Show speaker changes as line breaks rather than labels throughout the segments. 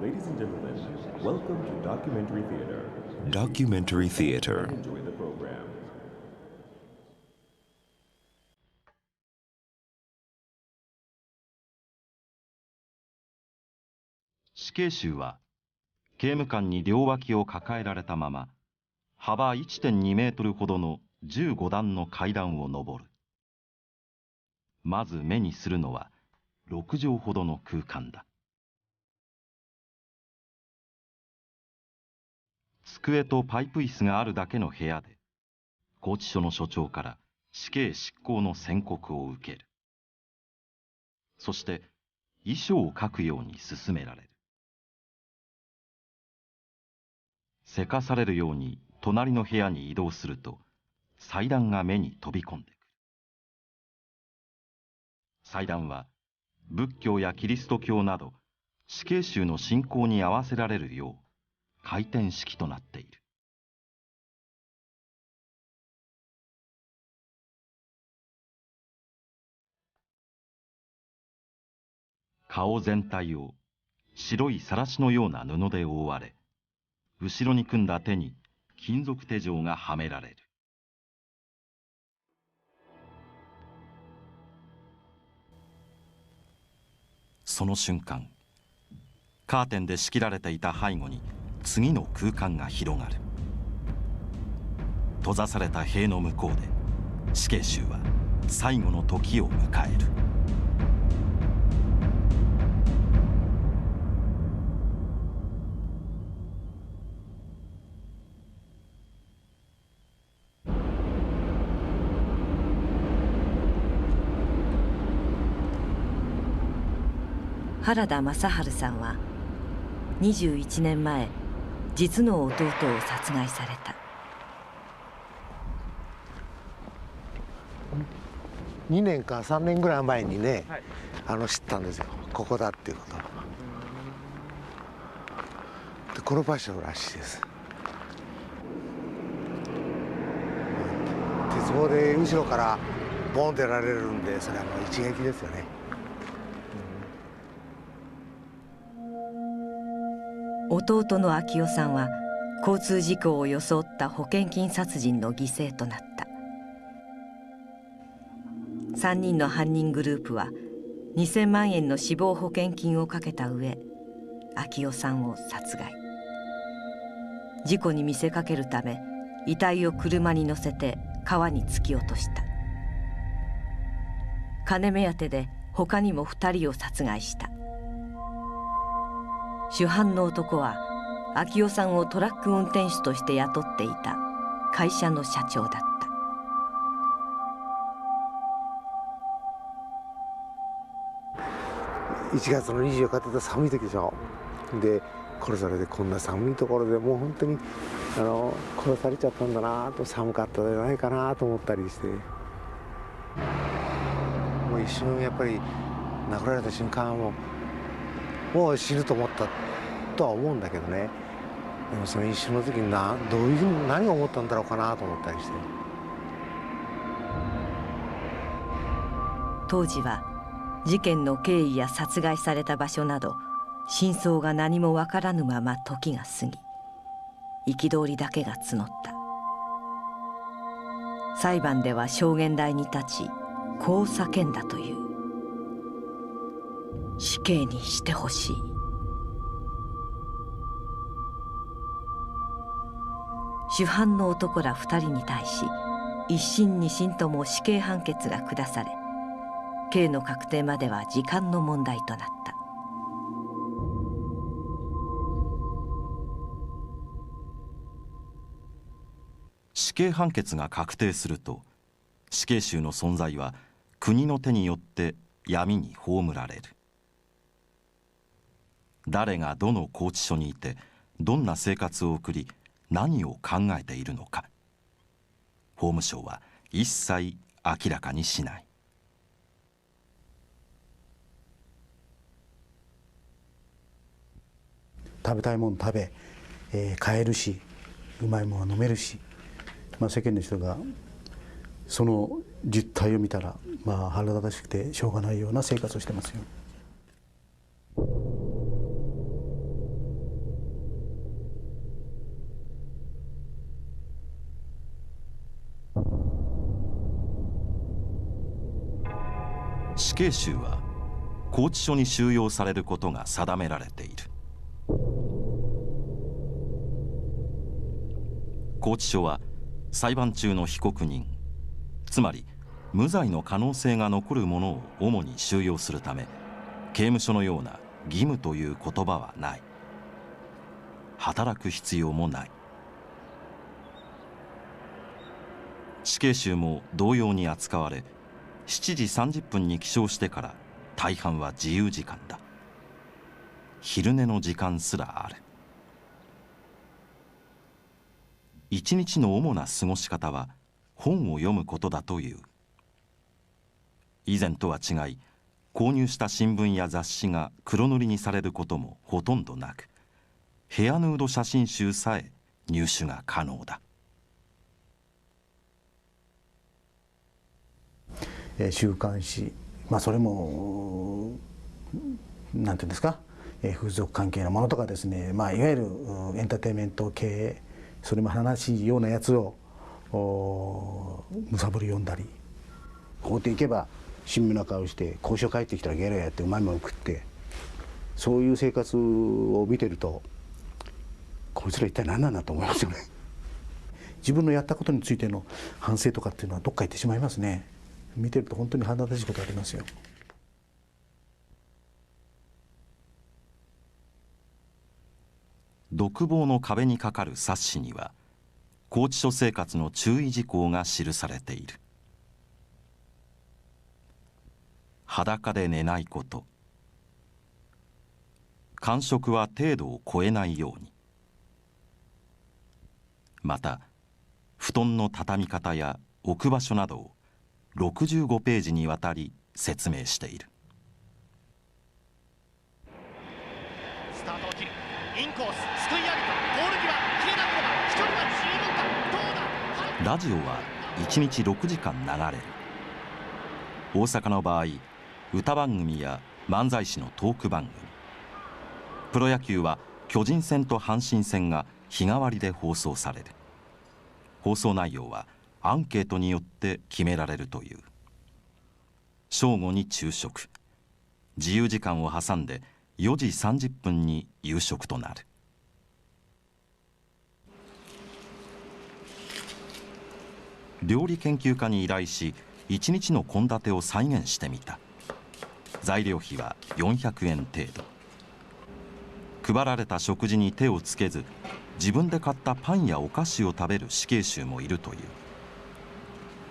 Ladies and gentlemen, welcome to Documentary Theater.
Documentary Theater.
Enjoy the program.
死刑囚は刑務官に両脇を抱えられたまま幅 1.2 メートルほどの15段の階段を上る。まず目にするのは6畳ほどの空間だ。机とパイプ椅子があるだけの部屋で拘置所の所長から死刑執行の宣告を受ける。そして遺書を書くように勧められる。せかされるように隣の部屋に移動すると祭壇が目に飛び込んでくる。祭壇は仏教やキリスト教など死刑囚の信仰に合わせられるよう回転式となっている。顔全体を白い晒しのような布で覆われ、後ろに組んだ手に金属手錠がはめられる。その瞬間、カーテンで仕切られていた背後に次の空間が広がる。閉ざされた塀の向こうで死刑囚は最後の時を迎える。
原田正治さんは21年前実の弟を殺害された。
2年か3年ぐらい前にね、知ったんですよ、ここだっていうことで、この場所らしいです。鉄棒で後ろからボンってやられるんで、それはもう一撃ですよね。
弟の昭夫さんは交通事故を装った保険金殺人の犠牲となった。3人の犯人グループは2000万円の死亡保険金をかけた上、昭夫さんを殺害。事故に見せかけるため遺体を車に乗せて川に突き落とした。金目当てで他にも2人を殺害した。主犯の男は昭夫さんをトラック運転手として雇っていた会社の社長だった。
1月の24日って言ったら寒い時でしょ。で殺されて、こんな寒いところでもう本当に殺されちゃったんだなと、寒かったんじゃないかなと思ったりして、もう一瞬やっぱり殴られた瞬間はもう死ぬと思ったとは思うんだけどね。でもその一瞬の時にどういうふうに何を思ったんだろうかなと思ったりして。
当時は事件の経緯や殺害された場所など真相が何も分からぬまま時が過ぎ、憤りだけが募った。裁判では証言台に立ちこう叫んだという。死刑にしてほしい。主犯の男ら2人に対し一審二審とも死刑判決が下され、刑の確定までは時間の問題となった。
死刑判決が確定すると死刑囚の存在は国の手によって闇に葬られる。誰がどの拘置所にいてどんな生活を送り何を考えているのか、法務省は一切明らかにしない。
食べたいもの食べ、買えるし、うまいものは飲めるし、世間の人がその実態を見たら、腹立たしくてしょうがないような生活をしてますよ。
死刑囚は拘置所に収容されることが定められている。拘置所は裁判中の被告人、つまり無罪の可能性が残る者を主に収容するため、刑務所のような義務という言葉はない。働く必要もない。死刑囚も同様に扱われ、7時30分に起床してから大半は自由時間だ。昼寝の時間すらある。一日の主な過ごし方は本を読むことだという。以前とは違い、購入した新聞や雑誌が黒塗りにされることもほとんどなく、ヘアヌード写真集さえ入手が可能だ。
週刊誌、それもなんていうんですか、風俗関係のものとかですね、いわゆるエンターテインメント系、それも話しいようなやつをむさぼり読んだり、法廷行けば親身な顔して交渉帰ってきたらゲラやってうまいもの食って、そういう生活を見てると、こいつら一体何なんだと思いますよね。自分のやったことについての反省とかっていうのはどっか行ってしまいますね。見てると本当に腹立たしいことありますよ。
独房の壁にかかる冊子には、拘置所生活の注意事項が記されている。裸で寝ないこと、間食は程度を超えないように、また布団の畳み方や置く場所などを65ページにわたり説明している。
スタートを切る、インコースすくい上げた、ポール際切れなければ飛距離は十分か、どうだ。
ラジオは1日6時間流れる。大阪の場合、歌番組や漫才師のトーク番組、プロ野球は巨人戦と阪神戦が日替わりで放送される。放送内容はアンケートによって決められるという。正午に昼食、自由時間を挟んで4時30分に夕食となる。料理研究家に依頼し、1日の献立を再現してみた。材料費は400円程度。配られた食事に手をつけず、自分で買ったパンやお菓子を食べる死刑囚もいるという。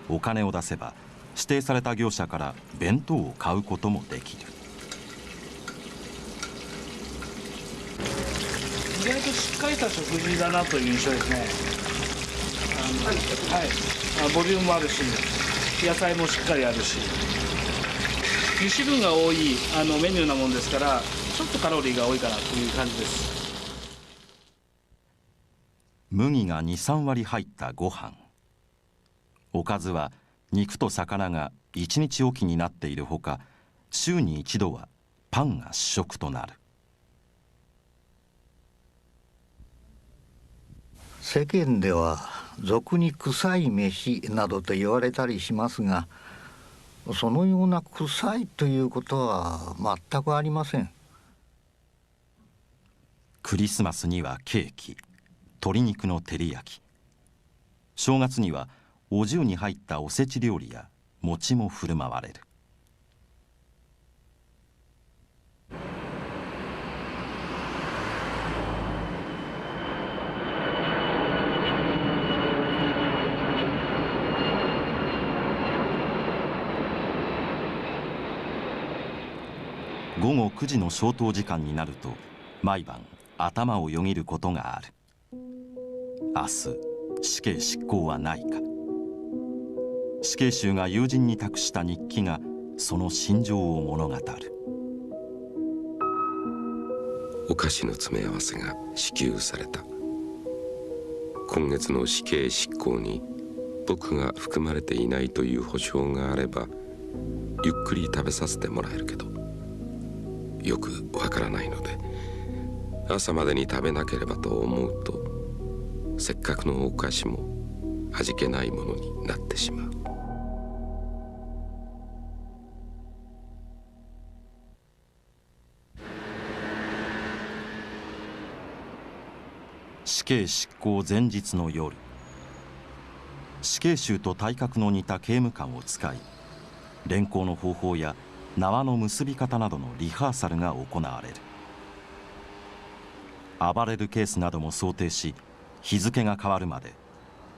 お金を出せば指定された業者から弁当を買うこともできる。
意外としっかりした食事だなという印象ですね。ボリュームもあるし、野菜もしっかりあるし、油脂分が多いメニューなもんですから、ちょっとカロリーが多いかなという感じです。
麦が 2,3 割入ったご飯、おかずは肉と魚が1日おきになっているほか、週に1度はパンが主食となる。
世間では俗に臭い飯などと言われたりしますが、そのような臭いということは全くありません。
クリスマスにはケーキ、鶏肉の照り焼き、正月にはお重に入ったおせち料理や餅も振る舞われる。午後9時の消灯時間になると、毎晩頭をよぎることがある。明日死刑執行はないか。死刑囚が友人に託した日記がその心情を物語る。
お菓子の詰め合わせが支給された。今月の死刑執行に僕が含まれていないという保証があれば、ゆっくり食べさせてもらえるけど、よくわからないので、朝までに食べなければと思うと、せっかくのお菓子も味気ないものになってしまう。
死刑執行前日の夜、死刑囚と体格の似た刑務官を使い、連行の方法や縄の結び方などのリハーサルが行われる。暴れるケースなども想定し、日付が変わるまで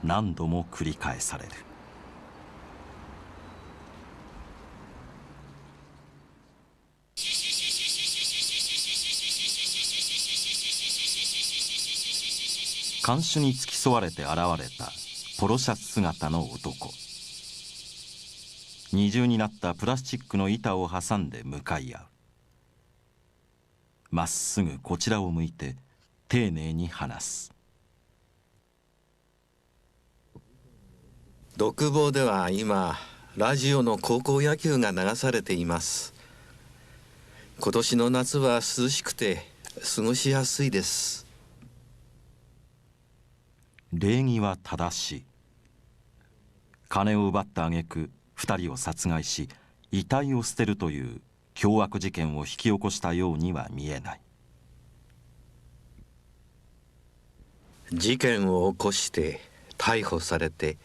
何度も繰り返される。看守に付き添われて現れたポロシャツ姿の男。二重になったプラスチックの板を挟んで向かい合う。まっすぐこちらを向いて丁寧に話す。
独房では今ラジオの高校野球が流されています。今年の夏は涼しくて過ごしやすいです。
礼儀は正しい。金を奪った挙句2人を殺害し遺体を捨てるという凶悪事件を引き起こしたようには見えない。
事件を起こして逮捕されて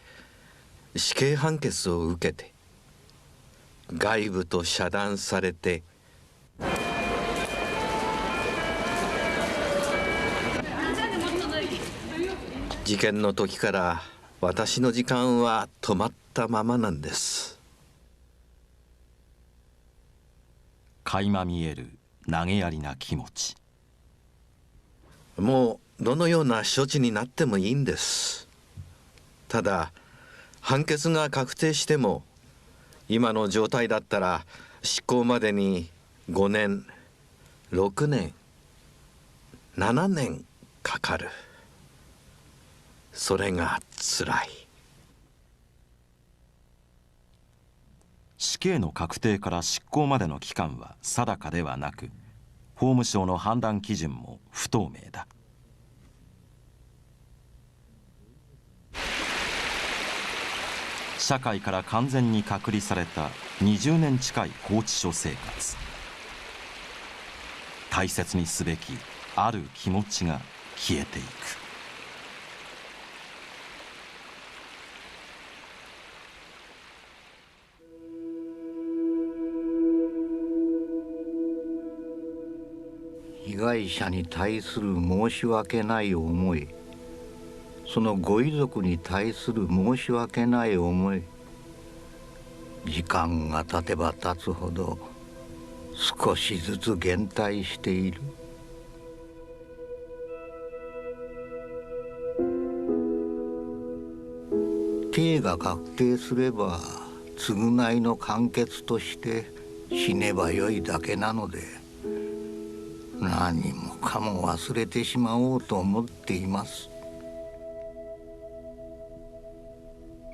死刑判決を受けて外部と遮断されて、事件の時から私の時間は止まったままなんです。
垣間見える投げやりな気持ち。
もうどのような処置になってもいいんです。ただ判決が確定しても今の状態だったら執行までに5年、6年、7年かかる。それがつらい。
死刑の確定から執行までの期間は定かではなく、法務省の判断基準も不透明だ。社会から完全に隔離された20年近い拘置所生活。大切にすべきある気持ちが消えていく。
被害者に対する申し訳ない思い、そのご遺族に対する申し訳ない思い、時間が経てば経つほど少しずつ減退している。刑が確定すれば償いの完結として死ねばよいだけなので、何もかも忘れてしまおうと思っています。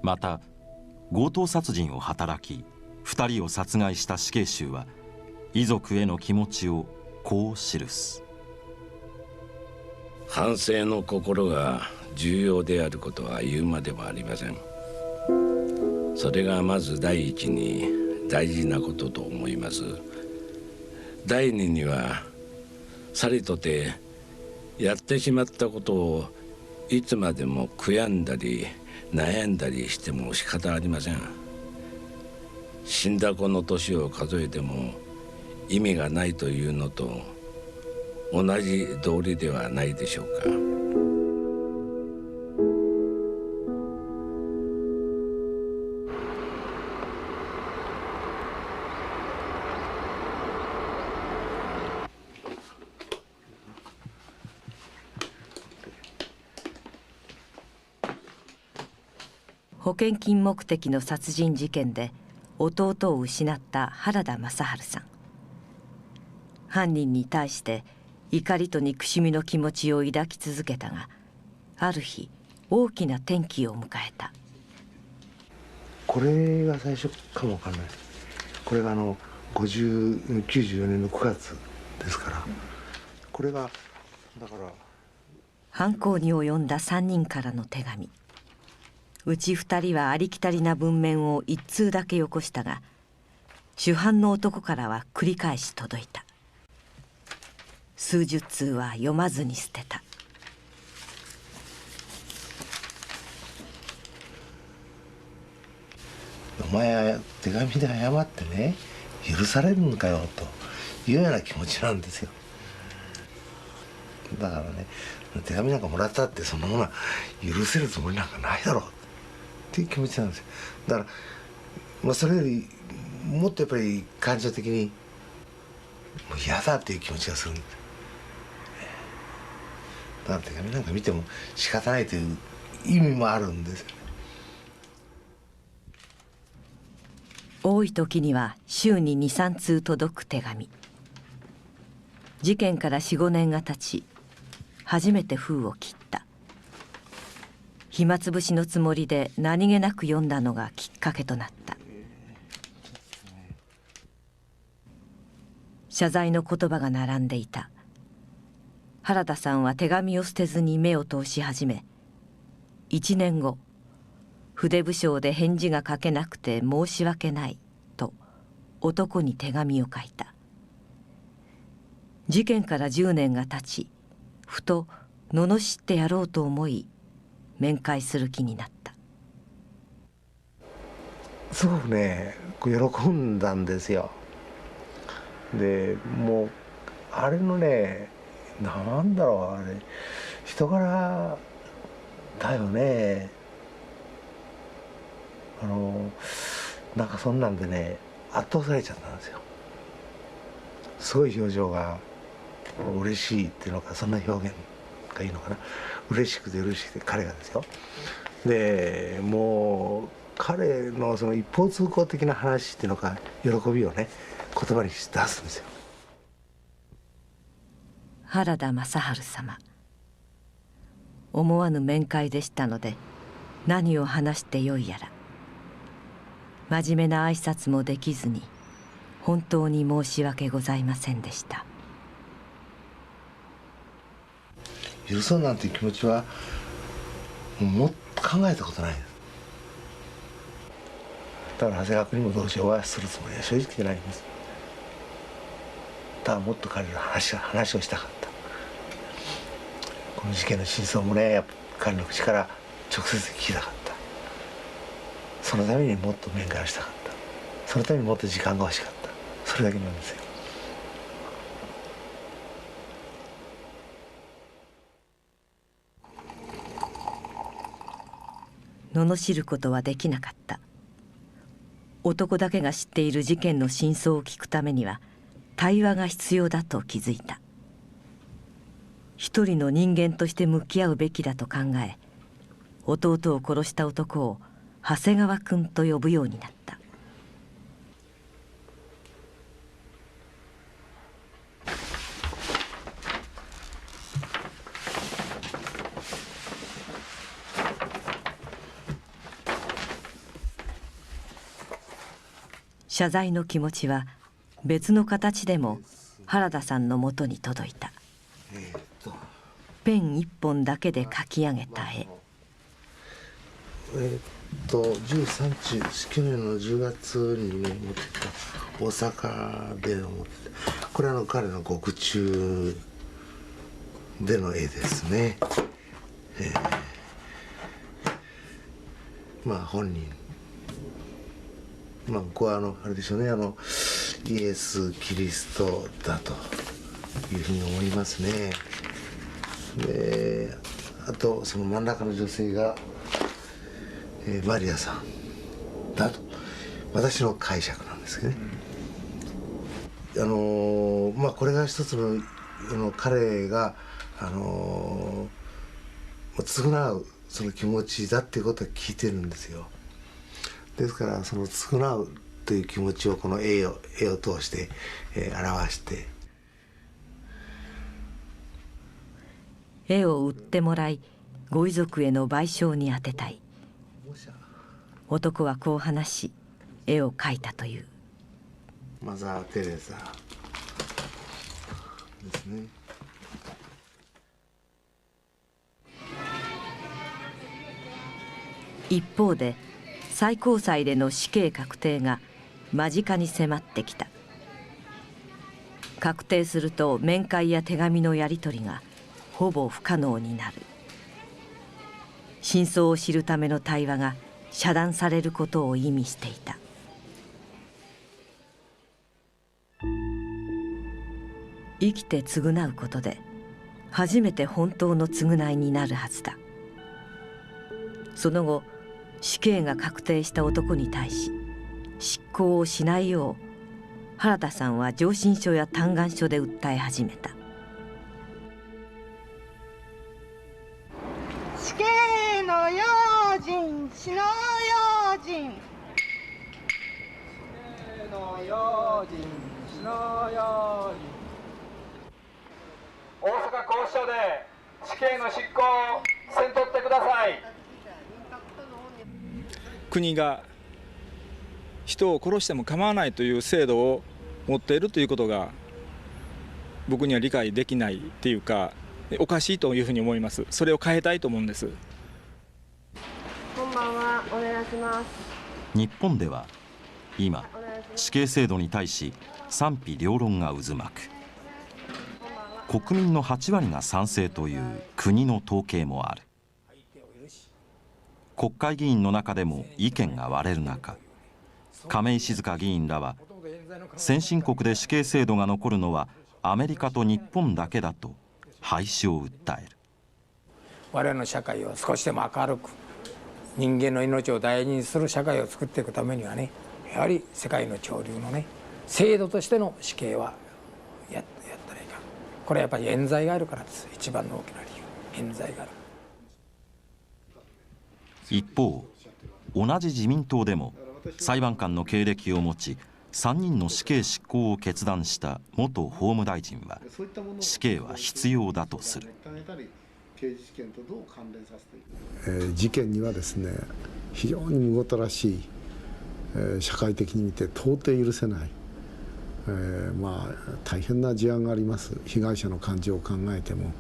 また強盗殺人を働き2人を殺害した死刑囚は遺族への気持ちをこう記す。
反省の心が重要であることは言うまでもありません。それがまず第一に大事なことと思います。第二にはさりとてやってしまったことをいつまでも悔やんだり悩んだりしても仕方ありません。死んだ子の年を数えても意味がないというのと同じ道理ではないでしょうか。
保険金目的の殺人事件で弟を失った原田正治さん。犯人に対して怒りと憎しみの気持ちを抱き続けたが、ある日大きな転機を迎えた。
これが最初かもわからない。これが94年の9月ですから、これがだから
犯行に及んだ3人からの手紙。うち2人はありきたりな文面を1通だけよこしたが、主犯の男からは繰り返し届いた。数十通は読まずに捨てた。
お前は手紙で謝ってね許されるのかよというような気持ちなんですよ。だからね、手紙なんかもらったってそんなものは許せるつもりなんかないだろうっていう気持ちなんですよ。だから、それよりもっとやっぱり感情的にもう嫌だっていう気持ちがするんです。だから手紙なんか見ても仕方ないという意味もあるんですよね。
多い時には週に 2,3 通届く手紙。事件から 4,5 年が経ち初めて封を切った。暇つぶしのつもりで何気なく読んだのがきっかけとなった。謝罪の言葉が並んでいた。原田さんは手紙を捨てずに目を通し始め、1年後、筆不詳で返事が書けなくて申し訳ないと男に手紙を書いた。事件から10年が経ち、ふと罵ってやろうと思い面会する気になった。
すごくね喜んだんですよ。でもうあれのね、なんだろう、あれ人柄だよね。なんかそんなんでね圧倒されちゃったんですよ。すごい表情が嬉しいっていうのか、そんな表現がいいのかな。嬉しくて嬉しくて、彼がですよ。でもう彼のその一方通行的な話っていうのか、喜びをね言葉にして出すんですよ。
原田正治様、思わぬ面会でしたので何を話してよいやら。真面目な挨拶もできずに本当に申し訳ございませんでした。
許そうなんていう気持ちはもっと考えたことないです。だから長谷川君にもどうしようはするつもりは正直ないんです。ただもっと彼の話をしたかった。この事件の真相もね、やっぱ彼の口から直接聞きたかった。そのためにもっと面会をしたかった。そのためにもっと時間が欲しかった。それだけなんですよ。
罵ることはできなかった。男だけが知っている事件の真相を聞くためには対話が必要だと気づいた。一人の人間として向き合うべきだと考え、弟を殺した男を長谷川君と呼ぶようになった。謝罪の気持ちは別の形でも原田さんのもとに届いた。ペン一本だけで描き上げた絵。
13日、去年の10月にね持ってきた大阪で持ってた。これは彼の獄中での絵ですね。まあ本人、ここはあれでしょうね、イエス・キリストだというふうに思いますね。であとその真ん中の女性が、マリアさんだと私の解釈なんですけどね。これが一つの彼が償うその気持ちだっていうことは聞いてるんですよ。ですからその償うという気持ちをこの絵を通して、表して、
絵を売ってもらいご遺族への賠償に充てたい。男はこう話し絵を描いたという。
マザー・テレサですね。
一方で最高裁での死刑確定が間近に迫ってきた。確定すると面会や手紙のやり取りがほぼ不可能になる。真相を知るための対話が遮断されることを意味していた。生きて償うことで初めて本当の償いになるはずだ。その後死刑が確定した男に対し執行をしないよう原田さんは上申書や嘆願書で訴え始めた。
死刑の用心、死の用心、死刑の用心、死の用心。
大阪拘置所で死刑の執行をせんとってください。
国が人を殺しても構わないという制度を持っているということが僕には理解できないっていうか、おかしいというふうに思います。それを変えたいと思うんです。
こんばんは、お願いします。
日本では今死刑制度に対し賛否両論が渦巻く。国民の8割が賛成という国の統計もある。国会議員の中でも意見が割れる中、亀井静香議員らは先進国で死刑制度が残るのはアメリカと日本だけだと廃止を訴える。
我々の社会を少しでも明るく、人間の命を大事にする社会を作っていくためにはね、やはり世界の潮流のね、制度としての死刑はやったらいいか。これはやっぱり冤罪があるからです。一番の大きな理由、冤罪がある。
一方、同じ自民党でも裁判官の経歴を持ち3人の死刑執行を決断した元法務大臣は死刑は必要だとする。
事件にはですね、非常にむごたらしい、社会的に見て到底許せない、大変な事案があります。被害者の感情を考えても、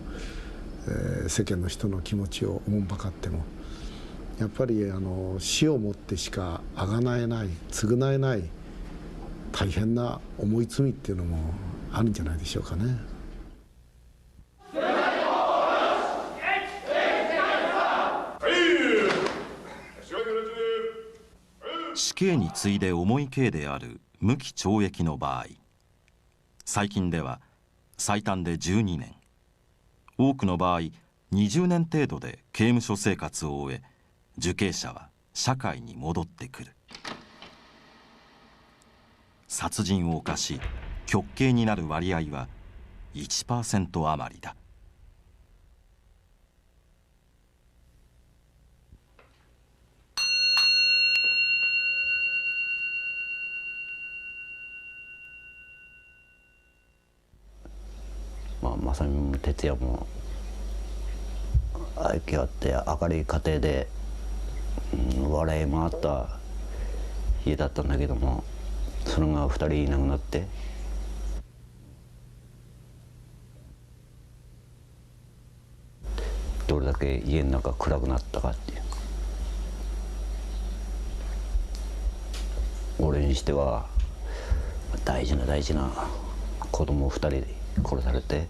世間の人の気持ちをおもんばかっても、やっぱり死をもってしかあがなえない、償えない大変な重い罪っていうのもあるんじゃないでしょうかね。
死刑に次いで重い刑である無期懲役の場合、最近では最短で12年、多くの場合20年程度で刑務所生活を終え、受刑者は社会に戻ってくる。殺人を犯し極刑になる割合は 1% 余りだ。
正美も哲也も愛嬌あって明るい家庭で、笑いもあった家だったんだけども、それが2人いなくなって、どれだけ家の中暗くなったかっていう。俺にしては大事な子供2人で殺されて、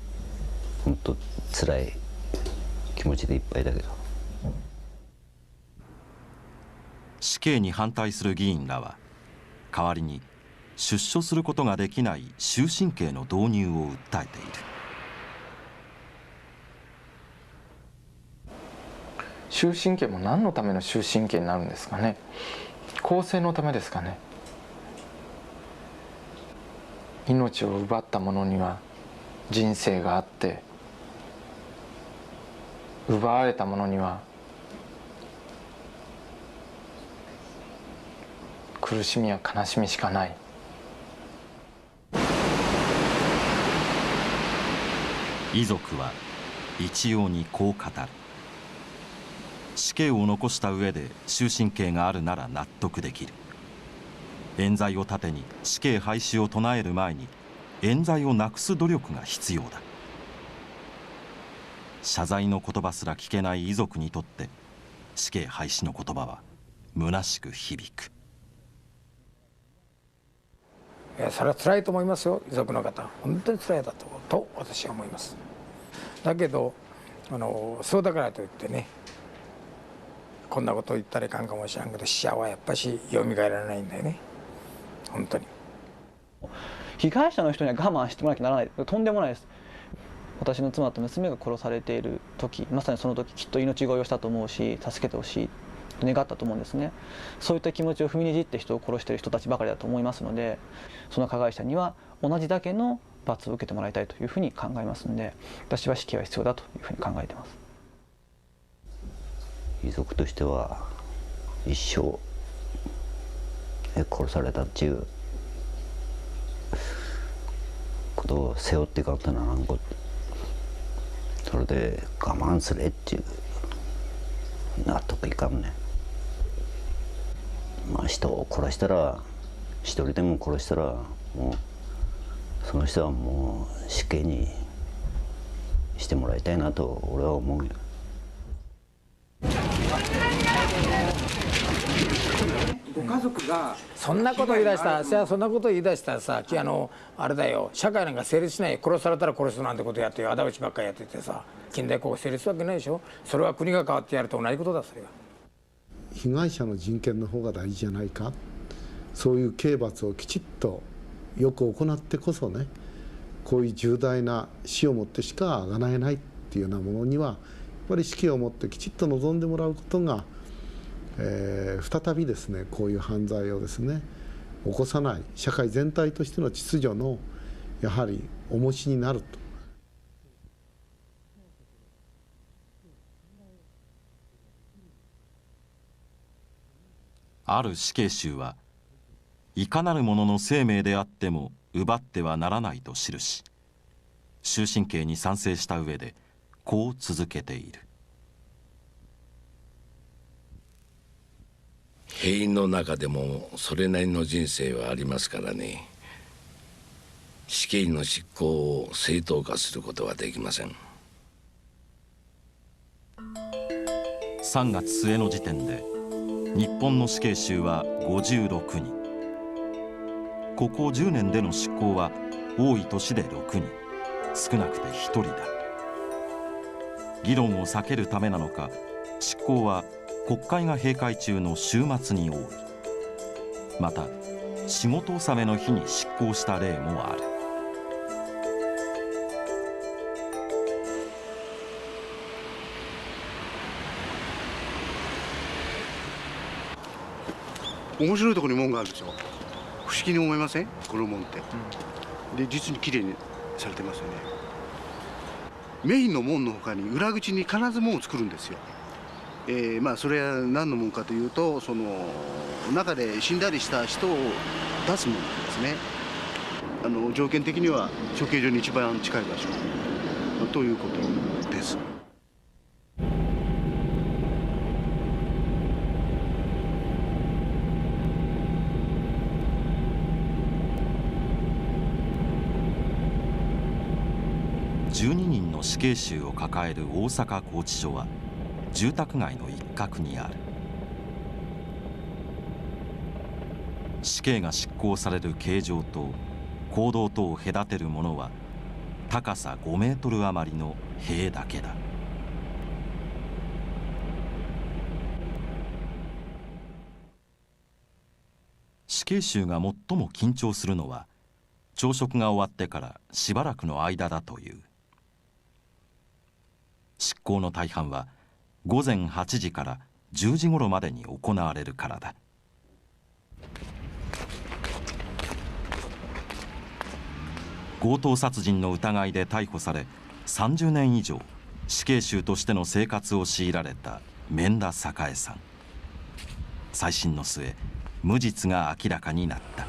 本当辛い気持ちでいっぱいだけど。
死刑に反対する議員らは代わりに出所することができない終身刑の導入を訴えている。
終身刑も何のための終身刑になるんですかね。更生のためですかね。命を奪った者には人生があって、奪われた者には苦しみや悲しみしかない。
遺族は一様にこう語る。死刑を残した上で終身刑があるなら納得できる。冤罪を盾に死刑廃止を唱える前に冤罪をなくす努力が必要だ。謝罪の言葉すら聞けない遺族にとって死刑廃止の言葉は虚しく響く。
いや、それは辛いと思いますよ。遺族の方本当に辛いだと私は思います。だけどそうだからといってね、こんなこと言ったらいかんかもしれんけど、死者はやっぱし蘇らないんだよね、本当に。
被害者の人には我慢してもらわなきゃならない、とんでもないです。私の妻と娘が殺されている時、まさにその時きっと命乞いをしたと思うし、助けてほしいと願ったと思うんですね。そういった気持ちを踏みにじって人を殺している人たちばかりだと思いますので、その加害者には同じだけの罰を受けてもらいたいというふうに考えますので、私は死刑は必要だというふうに考えています。
遺族としては一生殺されたっていうことを背負っていかんとならんこと、それで我慢すれっていう納得いかんね。まあ人を殺したら、一人でも殺したら、もうその人はもう死刑にしてもらいたいなと俺は思うよ。
ご家族がそんなこと言い出したら、そんなこと言い出したらさ、あれだよ、社会なんか成立しない、殺されたら殺すなんてことやって仇討ちばっかりやっててさ、近代国家成立するわけないでしょ。それは国が変わってやると同じことだ、それは。
被害者の人権の方が大事じゃないか、そういう刑罰をきちっとよく行ってこそね、こういう重大な死をもってしかあがなえないっていうようなものにはやっぱり死刑をもってきちっと望んでもらうことが、再びですね、こういう犯罪をですね起こさない社会全体としての秩序のやはり重しになると。
ある死刑囚はいかなる者の生命であっても奪ってはならないと記し、終身刑に賛成した上でこう続けている。
兵員の中でもそれなりの人生はありますからね。死刑の執行を正当化することはできません。
3月末の時点で日本の死刑囚は56人。ここ10年での執行は多い年で6人、少なくて1人だ。議論を避けるためなのか、執行は国会が閉会中の週末に多い。また仕事納めの日に執行した例もある。
面白いところに門があるでしょ。不思議に思いません？この門って。で実に綺麗にされてますよね。メインの門の他に裏口に必ず門を作るんですよ。まあそれは何の門かというと、その中で死んだりした人を出す門なんですね。条件的には処刑場に一番近い場所ということです。
12人の死刑囚を抱える大阪拘置所は住宅街の一角にある。死刑が執行される刑場と講堂とを隔てるものは高さ5メートル余りの塀だけだ。死刑囚が最も緊張するのは朝食が終わってからしばらくの間だという。執行の大半は午前8時から10時頃までに行われるからだ。強盗殺人の疑いで逮捕され30年以上死刑囚としての生活を強いられた免田栄さん。再審の末無実が明らかになった。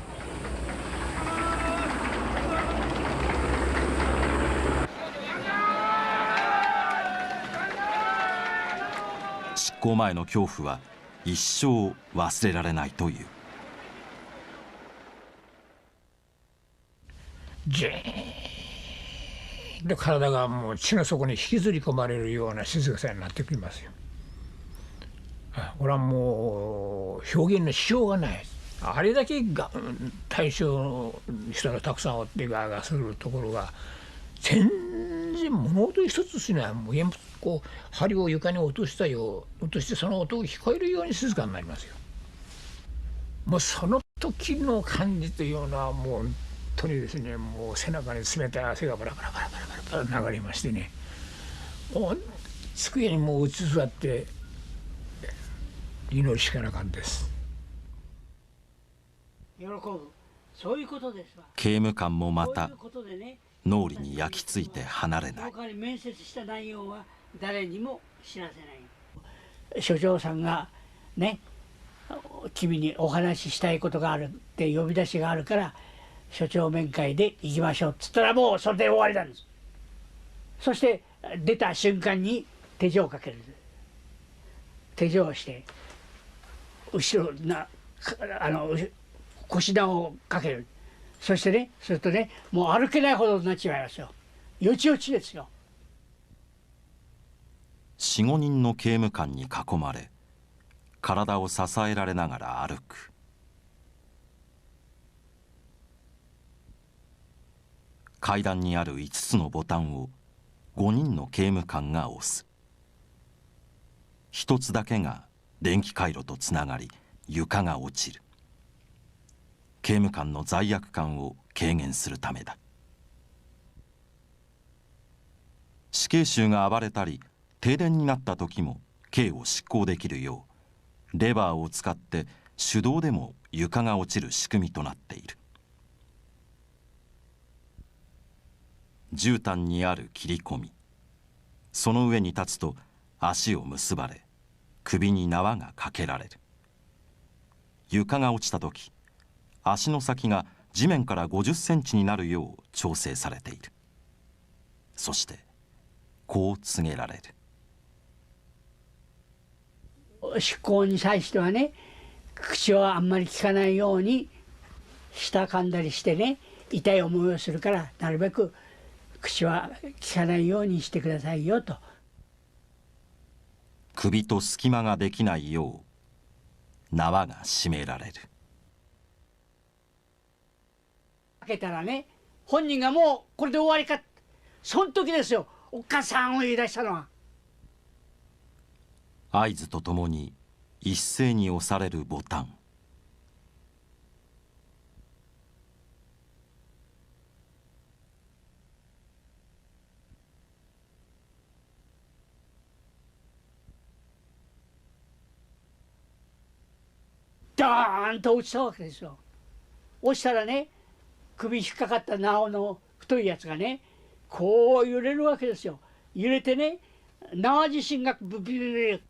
執行前の恐怖は一生忘れられないという。
じーんと体がもう血の底に引きずり込まれるような静かさになってきますよ。これはもう表現のしようがない。あれだけが対象の人がたくさんおってガーガーするところが全然物音一つしない。もうこう針を床に落としてその音が聞こえるように静かになりますよ。もうその時の感じというのはもう本当にですね、もう背中に冷たい汗がバラバラバラバラバラ流れましてね、もう机にもううつ座って祈るしかなかったです。
喜ぶ、そういうことですわ。
刑務官もまた脳裏に焼き付いて離れない。
他に面接した内容は誰にも知らせない。所長さんがね、君にお話ししたいことがあるって呼び出しがあるから所長面会で行きましょうっつったら、もうそれで終わりなんです。そして出た瞬間に手錠をかける。手錠をして後ろ腰段をかける。そしてね、するとね、もう歩けないほどになっちまいますよ。よちよちですよ。
4、5人の刑務官に囲まれ、体を支えられながら歩く。階段にある5つのボタンを5人の刑務官が押す。1つだけが電気回路とつながり、床が落ちる。刑務官の罪悪感を軽減するためだ。死刑囚が暴れたり停電になった時も刑を執行できるよう、レバーを使って手動でも床が落ちる仕組みとなっている。絨毯にある切り込み、その上に立つと足を結ばれ、首に縄がかけられる。床が落ちた時、足の先が地面から50センチになるよう調整されている。そしてこう告げられ
る。執行に際してはね、口をあんまり聞かないように舌噛んだりしてね、痛い思いをするから、なるべく口は聞かないようにしてくださいよと。
首と隙間ができないよう縄が締められる。
開けたらね、本人がもうこれで終わりか、その時ですよ、おっかさんを言い出したのは。
合図とともに一斉に押されるボタン。
ドーンと落ちたわけですよ。落ちたらね、首引っかかった縄の太いやつがね、こう揺れるわけですよ。揺れてね、縄自身がブビビビビ、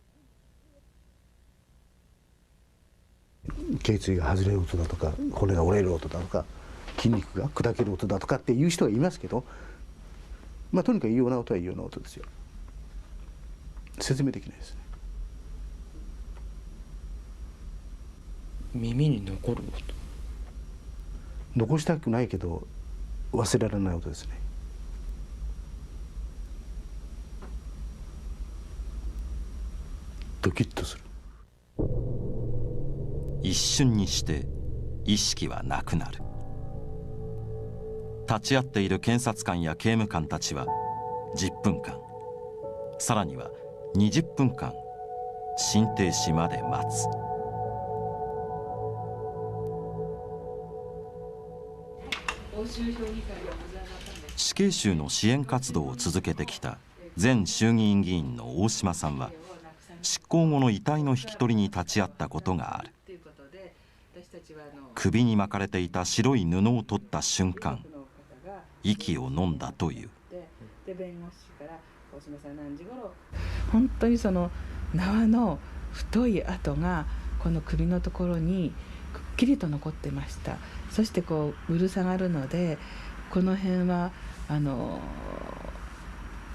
頸椎が外れる音だとか、骨が折れる音だとか、筋肉が砕ける音だとかっていう人がいますけど、まあとにかく異様な音は異様な音ですよ。説明できないですね。
耳に残る音。
残したくないけど忘れられない音ですね。ドキッとする。
一瞬にして意識はなくなる。立ち会っている検察官や刑務官たちは10分間、さらには20分間心停止まで待つ。死刑囚の支援活動を続けてきた前衆議院議員の大島さんは、執行後の遺体の引き取りに立ち会ったことがある。首に巻かれていた白い布を取った瞬間、息を飲んだという。
本当にその縄の太い跡がこの首のところにくっきりと残ってました。そしてこうぶる下がるので、この辺は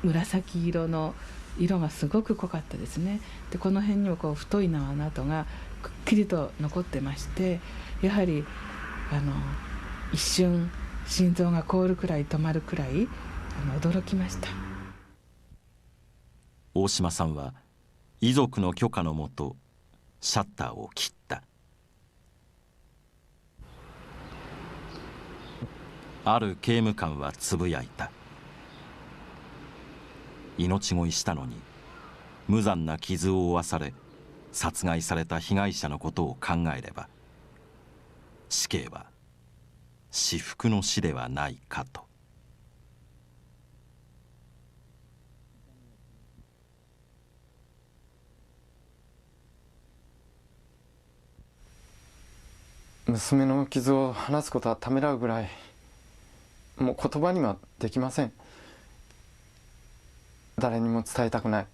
紫色の色がすごく濃かったですね。でこの辺にもこう太い縄の跡がくっきりと残ってまして、やはり一瞬心臓が凍るくらい止まるくらい驚きました。
大島さんは遺族の許可のもとシャッターを切った。ある刑務官はつぶやいた。命乞いしたのに無残な傷を負わされ殺害された被害者のことを考えれば、死刑は至福の死ではないかと。
娘の傷を話すことはためらうぐらい、もう言葉にはできません。誰にも伝えたくない。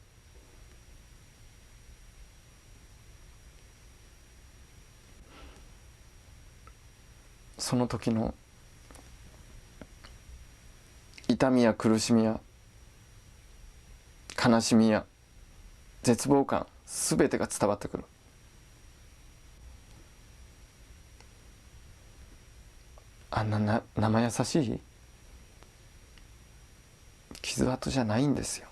その時の痛みや苦しみや悲しみや絶望感、すべてが伝わってくる。あんな生優しい傷跡じゃないんですよ。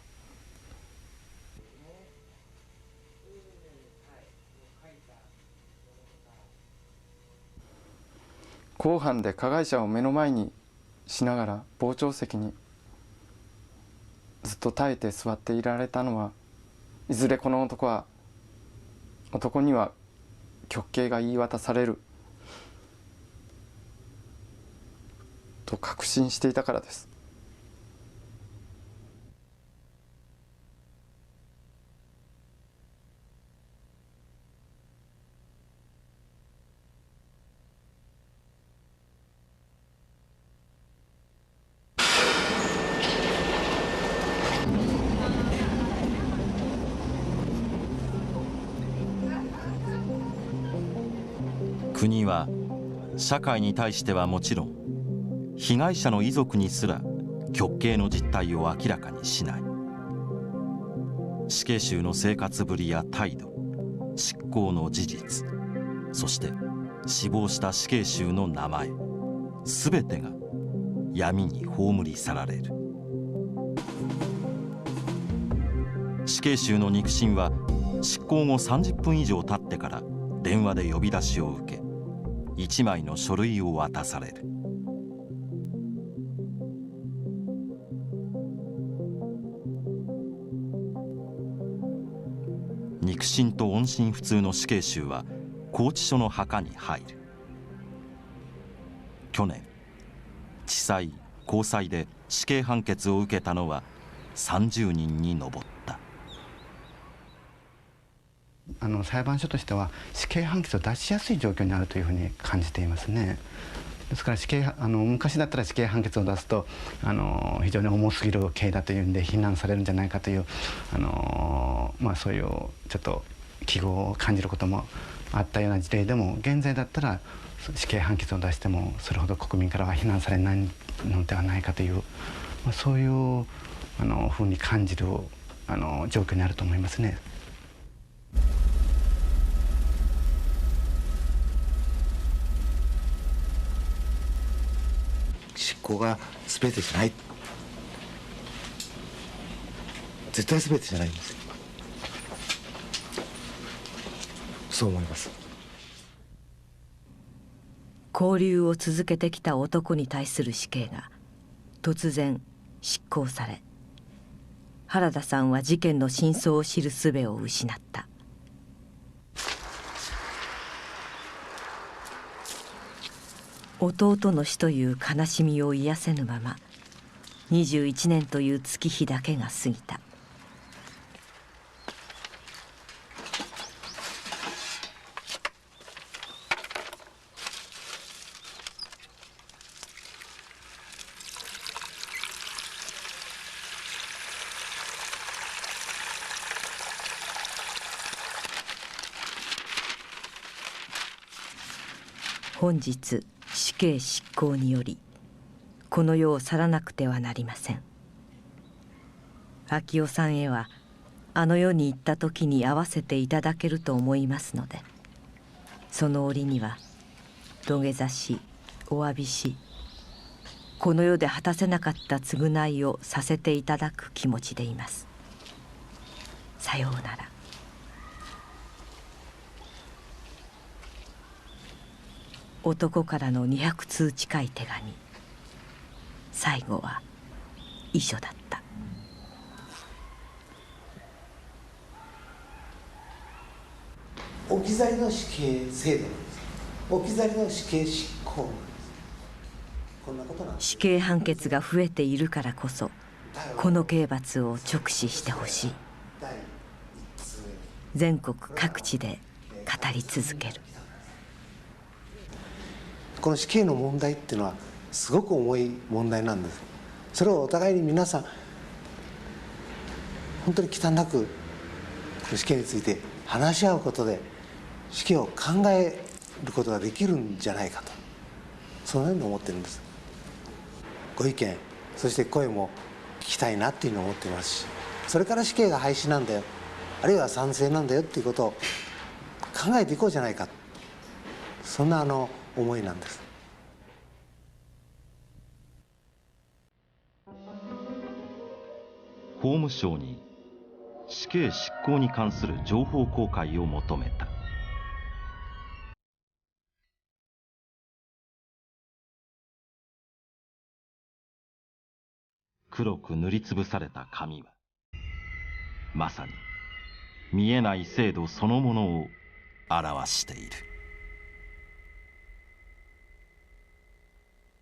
公判で加害者を目の前にしながら傍聴席にずっと耐えて座っていられたのは、いずれこの男には極刑が言い渡されると確信していたからです。
国は社会に対してはもちろん、被害者の遺族にすら極刑の実態を明らかにしない。死刑囚の生活ぶりや態度、執行の事実、そして死亡した死刑囚の名前、すべてが闇に葬り去られる。死刑囚の肉親は執行後30分以上経ってから電話で呼び出しを受け、1枚の書類を渡される。肉親と音信不通の死刑囚は拘置所の墓に入る。去年、地裁、高裁で死刑判決を受けたのは30人に上った。
裁判所としては死刑判決を出しやすい状況にあるというふうに感じていますね。ですから昔だったら死刑判決を出すと非常に重すぎる刑だというんで非難されるんじゃないかというそういうちょっと危惧を感じることもあったような事例でも、現在だったら死刑判決を出してもそれほど国民からは非難されないのではないかという、そういうふうに感じる状況にあると思いますね。
執行が全てじゃない、絶対全てじゃないんです。そう思います。
勾留を続けてきた男に対する死刑が突然執行され、原田さんは事件の真相を知る術を失った。弟の死という悲しみを癒せぬまま21年という月日だけが過ぎた。本日死刑執行によりこの世を去らなくてはなりません。昭夫さんへはあの世に行った時に会わせていただけると思いますので、その折には土下座しお詫びし、この世で果たせなかった償いをさせていただく気持ちでいます。さようなら。男からの200通近い手紙、最後は遺書だった。
置き去りの死刑制度なんです。置き去りの死刑執行なんです。こんなことなんです。
死刑判決が増えているからこそこの刑罰を直視してほしい。全国各地で語り続ける。
この死刑の問題っていうのはすごく重い問題なんです。それをお互いに皆さん本当に忌憚なく死刑について話し合うことで死刑を考えることができるんじゃないかと、そのように思ってるんです。ご意見そして声も聞きたいなっていうふうに思っていますし、それから死刑が廃止なんだよ、あるいは賛成なんだよっていうことを考えていこうじゃないか、そんな思いなんです。
法務省に死刑執行に関する情報公開を求めた。黒く塗りつぶされた紙はまさに見えない制度そのものを表している。